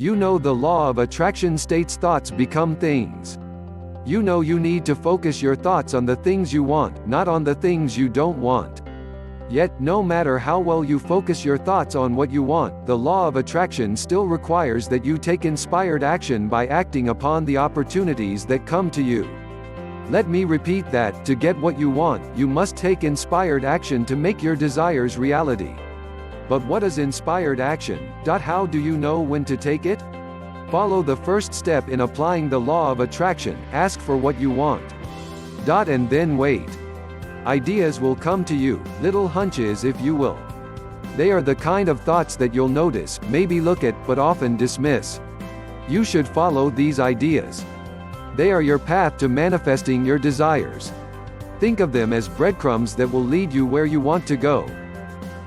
You know the law of attraction states thoughts become things. You know you need to focus your thoughts on the things you want, not on the things you don't want. Yet, no matter how well you focus your thoughts on what you want, the law of attraction still requires that you take inspired action by acting upon the opportunities that come to you. Let me repeat that, to get what you want, you must take inspired action to make your desires reality. But what is inspired action? How do you know when to take it? Follow the first step in applying the law of attraction, ask for what you want. And then wait. Ideas will come to you, little hunches if you will. They are the kind of thoughts that you'll notice, maybe look at, but often dismiss. You should follow these ideas. They are your path to manifesting your desires. Think of them as breadcrumbs that will lead you where you want to go.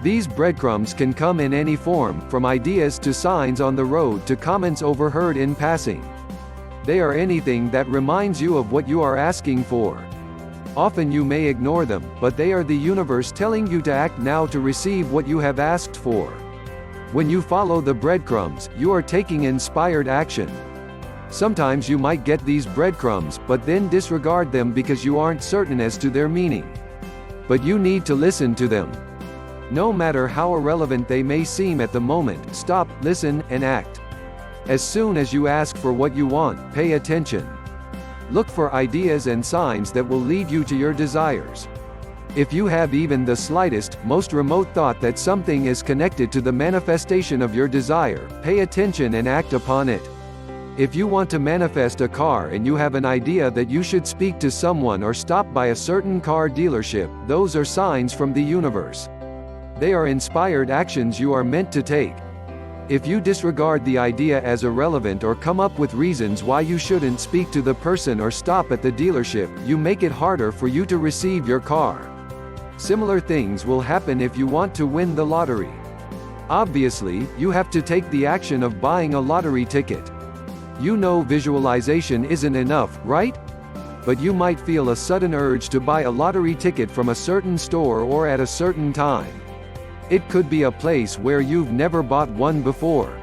These breadcrumbs can come in any form, from ideas to signs on the road to comments overheard in passing. They are anything that reminds you of what you are asking for. Often you may ignore them, but they are the universe telling you to act now to receive what you have asked for. When you follow the breadcrumbs, you are taking inspired action. Sometimes you might get these breadcrumbs, but then disregard them because you aren't certain as to their meaning. But you need to listen to them. No matter how irrelevant they may seem at the moment, stop, listen, and act. As soon as you ask for what you want, pay attention. Look for ideas and signs that will lead you to your desires. If you have even the slightest, most remote thought that something is connected to the manifestation of your desire, pay attention and act upon it. If you want to manifest a car and you have an idea that you should speak to someone or stop by a certain car dealership, those are signs from the universe. They are inspired actions you are meant to take. If you disregard the idea as irrelevant or come up with reasons why you shouldn't speak to the person or stop at the dealership, you make it harder for you to receive your car. Similar things will happen if you want to win the lottery. Obviously, you have to take the action of buying a lottery ticket. You know visualization isn't enough, right? But you might feel a sudden urge to buy a lottery ticket from a certain store or at a certain time. It could be a place where you've never bought one before.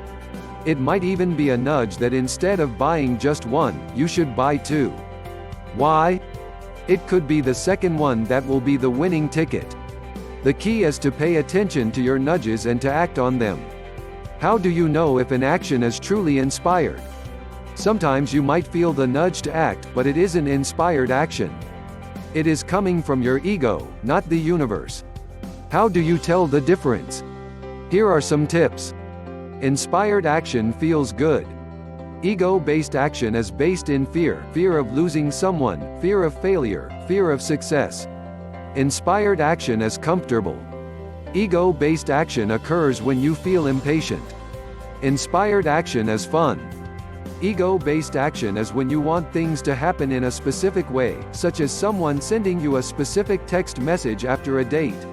It might even be a nudge that instead of buying just one, you should buy two. Why? It could be the second one that will be the winning ticket. The key is to pay attention to your nudges and to act on them. How do you know if an action is truly inspired? Sometimes you might feel the nudge to act, but it isn't inspired action. It is coming from your ego, not the universe. How do you tell the difference? Here are some tips. Inspired action feels good. Ego-based action is based in fear, fear of losing someone, fear of failure, fear of success. Inspired action is comfortable. Ego-based action occurs when you feel impatient. Inspired action is fun. Ego-based action is when you want things to happen in a specific way, such as someone sending you a specific text message after a date.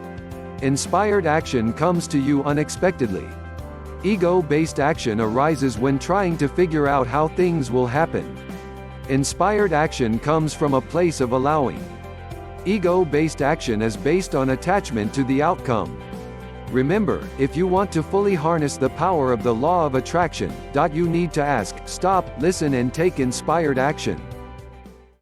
Inspired action comes to you unexpectedly. Ego-based action arises when trying to figure out how things will happen. Inspired action comes from a place of allowing. Ego-based action is based on attachment to the outcome. Remember, if you want to fully harness the power of the law of attraction, you need to ask, stop, listen and take inspired action.